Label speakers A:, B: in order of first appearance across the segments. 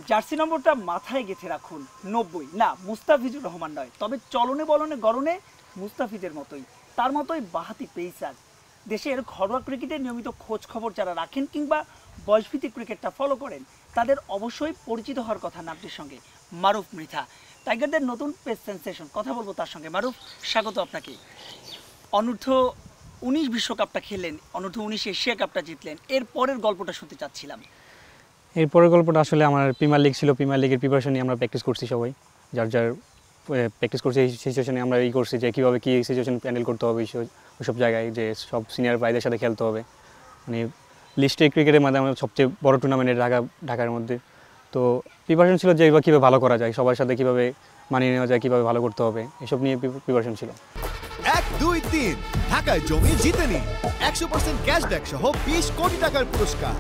A: Jersey নম্বরটা মাথায় গেঁথে রাখুন 90, না মুস্তাফিজুর রহমান নয়, তবে চলনে বলনে গড়নে মুস্তাফিজের মতোই, তার মতোই বাহাতি পেসার। দেশের ঘরোয়া ক্রিকেটের নিয়মিত খোঁজ খবর যারা রাখেন কিংবা বয়সভিত্তিক ক্রিকেটটা ফলো করেন তাদের অবশ্যই পরিচিত হওয়ার কথা নামটির সঙ্গে, মারুফ মৃধা। টাইগারদের নতুন পেস সেন্সেশন, কথা বলবো তার সঙ্গে। মারুফ, স্বাগত আপনাকে। অনূর্ধ্ব-19 বিশ্বকাপটা খেললেন, অনূর্ধ্ব-19 এশিয়া কাপটা জিতলেন, এর পরের গল্পটা শুনতে চাচ্ছিলাম।
B: এরপরের গল্পটা আসলে আমার প্রিমিয়ার লিগ ছিল, প্রিমিয়ার লিগের প্রিপারেশন নিয়ে আমরা প্র্যাকটিস করছি সবাই, যার যার প্র্যাকটিস করছি। এই সিচুয়েশনে আমরা করছি যে কীভাবে কী সিচুয়েশন হ্যান্ডেল করতে হবে ওইসব জায়গায়, যে সব সিনিয়র ভাইদের সাথে খেলতে হবে। মানে লিস্টে ক্রিকেটের মধ্যে আমাদের সবচেয়ে বড় টুর্নামেন্টের ঢাকার মধ্যে, তো প্রিপারেশন ছিল যে এবার কীভাবে ভালো করা যায়, সবার সাথে কীভাবে মানিয়ে নেওয়া যায়, কীভাবে ভালো করতে হবে, এসব নিয়ে প্রিপারেশন ছিল।
C: 1, 2, 3 ঢাকায় জমি জিতে নিন 100% ক্যাশব্যাক সহ 20 কোটি টাকার পুরস্কার।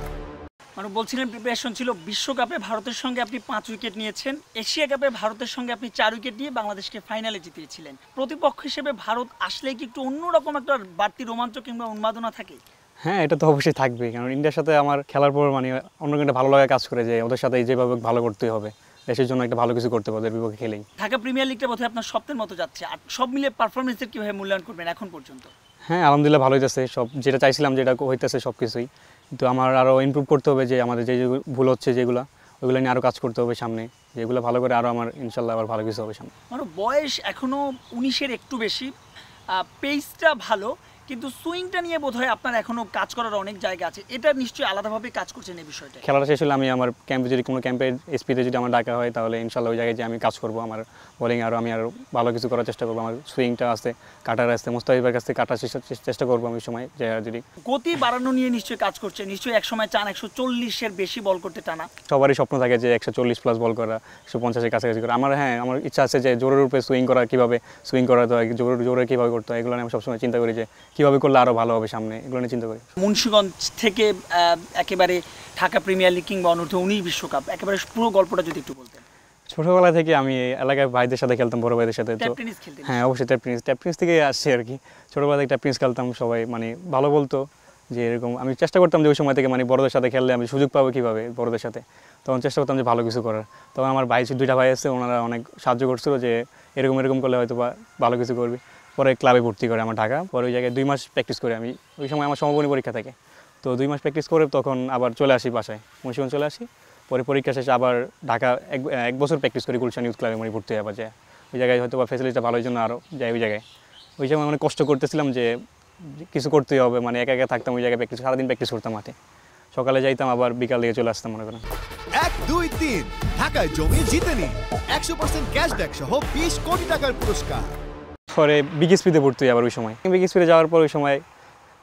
A: মানে বলছিলেন প্রিপারেশন ছিল, বিশ্বকাপে ভারতের সঙ্গে আপনি 5 উইকেট নিয়েছেন, এশিয়া কাপে ভারতের সঙ্গে আপনি 4 উইকেট নিয়ে বাংলাদেশকে ফাইনালে জিতিয়েছিলেন। প্রতিপক্ষ হিসেবে ভারত আসলে কি একটু অন্যরকম একটা বাড়তি রোমাঞ্চ কিংবা উন্মাদনা থাকে?
B: হ্যাঁ, এটা তো অবশ্যই থাকবে, কারণ ইন্ডিয়ার সাথে আমার খেলার পর মানে অন্য একটা ভালো লাগা কাজ করে, যে ওদের সাথে যেভাবে ভালো করতে হবে, দেশের জন্য একটা ভালো কিছু করতে হবে ওদের বিপক্ষে খেলেই।
A: ঢাকা প্রিমিয়ার লিগটা বোধহয় আপনার স্বপ্নের মতো যাচ্ছে, আর সব মিলে পারফরমেন্সের কীভাবে মূল্যায়ন করবেন এখন পর্যন্ত?
B: হ্যাঁ, আলহামদুলিল্লাহ ভালো হইতেছে, সব যেটা চাইছিলাম যেটা হইতেছে সব কিছুই, কিন্তু আমার আরও ইমপ্রুভ করতে হবে, যে আমাদের যে ভুল হচ্ছে যেগুলো, ওইগুলো নিয়ে আরও কাজ করতে হবে সামনে, যেগুলো ভালো করে আরও আমার ইনশাল্লাহ আবার ভালো কিছু হবে সামনে।
A: মানে বয়স এখনও 19-এর একটু বেশি, পেসটা ভালো, কিন্তু সুইংটা নিয়ে বোধহয় আপনার এখনও কাজ করার অনেক জায়গা আছে, এটা নিশ্চয়ই আলাদাভাবে কাজ করছেন এই বিষয়টা।
B: খেলাটা শেষ হলে আমি আমার ক্যাম্পে যদি কোনো ক্যাম্পের এসপিতে যদি আমার ডাকা হয়, তাহলে ইনশাল্লাহ ওই জায়গায় যে আমি কাজ করবো, আমার বোলিং আমি আরও ভালো কিছু করার চেষ্টা করবো, আমার সুইংটা আসতে কাটার আসতে মুস্তাফিজের কাছ থেকে কাটার চেষ্টা করবো আমি সময়, যে যদি
A: গতি বাড়ানো নিয়ে নিশ্চয়ই কাজ করছে, নিশ্চয়ই একসময় চান 140-এর বেশি বল করতে টানা।
B: সবারই স্বপ্ন থাকে যে 140+ বল করা, 150-এর কাছাকাছি করা। আমার আমার ইচ্ছা আছে যে জোরের উপরে সুইং করা, কীভাবে সুইং করা হয়, জোরে কীভাবে করতে হয়, এগুলো আমি সবসময় চিন্তা করি যে কীভাবে করলে আরও ভালো হবে সামনে, এগুলো নিয়ে চিন্তা করি।
A: মুন্সিগঞ্জ থেকে একেবারে ঢাকা প্রিমিয়ার লিগ কিংবা অনূর্ধ্ব-19 বিশ্বকাপ, একেবারে পুরো গল্পটা যদি একটু বলতেন।
B: ছোটোবেলা থেকে আমি এলাকায় ভাইদের সাথে খেলতাম, বড় ভাইদের সাথে। তো হ্যাঁ, অবশ্যই ট্যাপ টেনিস থেকে আসছি আর কি। ছোটোবেলা থেকে ট্যাপ টেনিস খেলতাম, সবাই মানে ভালো বলতো, যে এরকম আমি চেষ্টা করতাম যে ওই সময় থেকে মানে বড়দের সাথে খেললে আমি সুযোগ পাবো কীভাবে বড়দের সাথে, তখন চেষ্টা করতাম যে ভালো কিছু করার। তখন আমার ভাই 2টা ভাই আছে, ওনারা অনেক সাহায্য করছিল যে এরকম করলে হয়তো বা ভালো কিছু করবি। পরে ক্লাবে ভর্তি করে আমার ঢাকা, পরে ওই জায়গায় 2 মাস প্র্যাকটিস করে আমি, ওই সময় আমার সমবনী পরীক্ষা থাকে, তো 2 মাস প্র্যাকটিস করে তখন আবার চলে আসি বাসায়, মুন্সিগঞ্জ চলে আসি। পরে পরীক্ষা শেষে আবার ঢাকা এক বছর প্র্যাকটিস করি গুলশান ইউথ ক্লাবে, মানে ভর্তি হয়ে আবার যায় ওই জায়গায়, হয়তো বা ফ্যাসিলিটিটা ভালোর জন্য আরও যাই ওই জায়গায়। ওই সময় মানে কষ্ট করতেছিলাম যে কিছু করতেই হবে, মানে একা থাকতাম ওই জায়গায়, প্র্যাকটিস সারাদিন প্র্যাকটিস করতাম মাঠে, সকালে যাইতাম আবার বিকাল দিয়ে চলে আসতাম মনে করেন।
C: 1, 2, 3 ঢাকায় জমি জিতে নিন 100% ক্যাশব্যাক সহ 20 কোটি টাকার পুরস্কার।
B: পরে বিকেএসপিতে ভর্তি হই আবার ওই সময়। বিকেএসপিতে যাওয়ার পর ওই সময়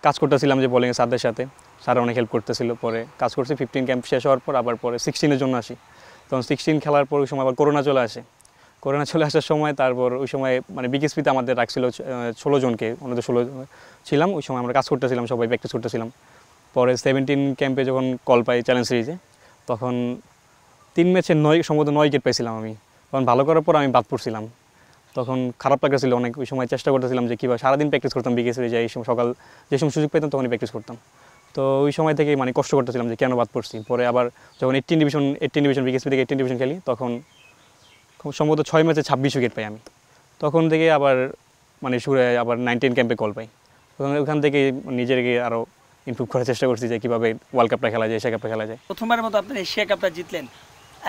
B: কাজ করতেছিলাম যে বোলিংয়ে স্যারদের সাথে, স্যার অনেক হেল্প করতেছিল। পরে কাজ করছি 15 ক্যাম্প শেষ হওয়ার পর, আবার পরে 16-এর জন্য আসি। তখন 16 খেলার পর ওই সময় আবার করোনা চলে আসে। করোনা চলে আসার সময় তারপর ওই সময় মানে বিকেএসপিতে আমাদের রাখছিল 16 জনকে, অন্যদের 16 ছিলাম ওই সময়, আমরা কাজ করতেছিলাম, সবাই প্র্যাকটিস করতেছিলাম। পরে 17 ক্যাম্পে যখন কল পাই চ্যালেঞ্জ সিরিজে, তখন 3 ম্যাচে সম্ভবত 9 উইকেট পেয়েছিলাম আমি। তখন ভালো করার পর আমি বাদ পড়ছিলাম, তখন খারাপ লাগতেছিল অনেক। ওই সময় চেষ্টা করতেছিলাম যে কীভাবে সারাদিন প্র্যাকটিস করতাম বিকেএসপিতে যাই, সকাল যে সময় সুযোগ পেতাম তখনই প্র্যাকটিস করতাম। তো ওই সময় থেকে মানে কষ্ট করতেছিলাম যে কেন বাদ পড়ছি। পরে আবার যখন 18 ডিভিশন বিকেএসপি থেকে 18 ডিভিশন খেলি, তখন সম্ভবত 6 ম্যাচে 26 উইকেট পাই আমি। তখন থেকে আবার মানে সুরে আবার 19 ক্যাম্পে কল পাই। তখন ওখান থেকে নিজেকে আরও ইমপ্রুভ করার চেষ্টা করছি যে কীভাবে ওয়ার্ল্ড কাপটা খেলা যায়, এশিয়া কাপটা খেলা যায়।
A: প্রথমবারের মতো আপনার এশিয়া কাপটা জিতলেন,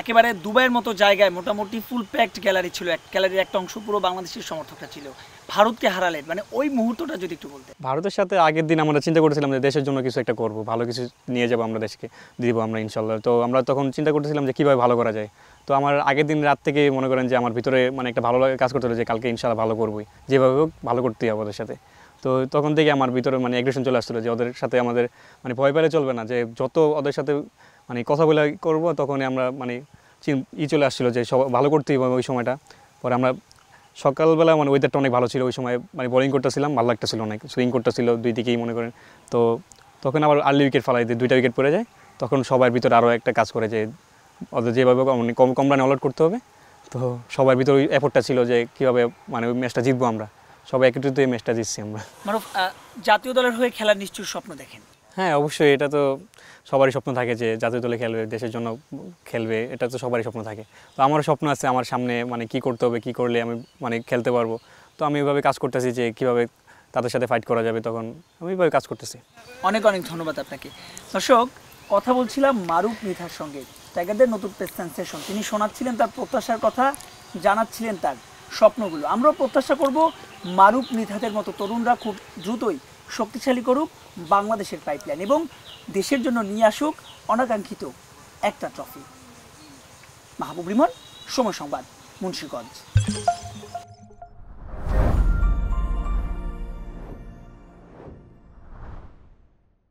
A: একেবারে দুবাইয়ের মতো জায়গায়, মোটামুটি ফুল প্যাকড গ্যালারি ছিল, গ্যালারির একটা অংশ পুরো বাংলাদেশের সমর্থকরা ছিল, ভারতকে হারালেন, মানে ওই মুহূর্তটা যদি একটু বলতেন।
B: ভারতের সাথে আগের দিন আমরা চিন্তা করেছিলাম যে দেশের জন্য কিছু একটা করব, ভালো কিছু নিয়ে যাবো আমরা, দেশকে দিব আমরা ইনশাল্লাহ। তো আমরা তখন চিন্তা করতেছিলাম যে কীভাবে ভালো করা যায়। তো আমার আগের দিন রাত থেকে মনে করেন যে আমার ভিতরে মানে একটা ভালো লাগে কাজ করতে হলো যে কালকে ইনশাল্লাহ ভালো করবই, যেভাবে হোক ভালো করতেই হবে ওদের সাথে। তো তখন থেকে আমার ভিতরে মানে অ্যাগ্রেশন চলে আসছিলো যে ওদের সাথে আমাদের মানে ভয় পেলে চলবে না, যে যত ওদের সাথে মানে কথা বলে করবো তখনই আমরা মানে চলে আসছিলো যে সব ভালো করতেই হবে ওই সময়টা। পরে আমরা সকালবেলা মানে ওয়েদারটা অনেক ভালো ছিল ওই সময়, মানে বোলিং করতেছিলাম, ভালো লাগতেছিল, অনেক সুইং করতেছিল দুই দিকেই মনে করেন। তো তখন আবার আর্লি উইকেট ফেলাই দিয়ে 2টা উইকেট পড়ে যায়, তখন সবার ভিতরে আরও একটা কাজ করে যে ওদের যেভাবে মানে কম রানে অল আউট করতে হবে। তো সবার ভিতরে ওই এফোর্টটা ছিল যে কীভাবে মানে ওই ম্যাচটা জিতবো আমরা, সবাই একত্রিত এই ম্যাচটা জিতছি আমরা।
A: মানে জাতীয় দলের হয়ে খেলার নিশ্চয়ই স্বপ্ন দেখেন?
B: হ্যাঁ অবশ্যই, এটা তো সবারই স্বপ্ন থাকে যে জাতীয় দলে খেলবে, দেশের জন্য খেলবে, এটা তো সবারই স্বপ্ন থাকে। তো আমারও স্বপ্ন আছে আমার সামনে মানে কি করতে হবে, কি করলে আমি মানে খেলতে পারবো। তো আমি এভাবে কাজ করতেছি যে কীভাবে তাদের সাথে ফাইট করা যাবে, তখন আমি এভাবে কাজ করতেছি।
A: অনেক অনেক ধন্যবাদ আপনাকে। দর্শক, কথা বলছিলাম মারুফ মৃধার সঙ্গে, টাইগারদের নতুন প্রেস সেনসেশন। তিনি শোনাচ্ছিলেন তার প্রত্যাশার কথা, জানাচ্ছিলেন তার স্বপ্নগুলো। আমরাও প্রত্যাশা করব মারুফ মৃধাদের মতো তরুণরা খুব দ্রুতই শক্তিশালী করুক বাংলাদেশের পাইপলাইন এবং দেশের জন্য নিয়ে আসুক অনাকাঙ্ক্ষিত একটা ট্রফি। মাহবুব রিমন, সময় সংবাদ, মুন্সিগঞ্জ।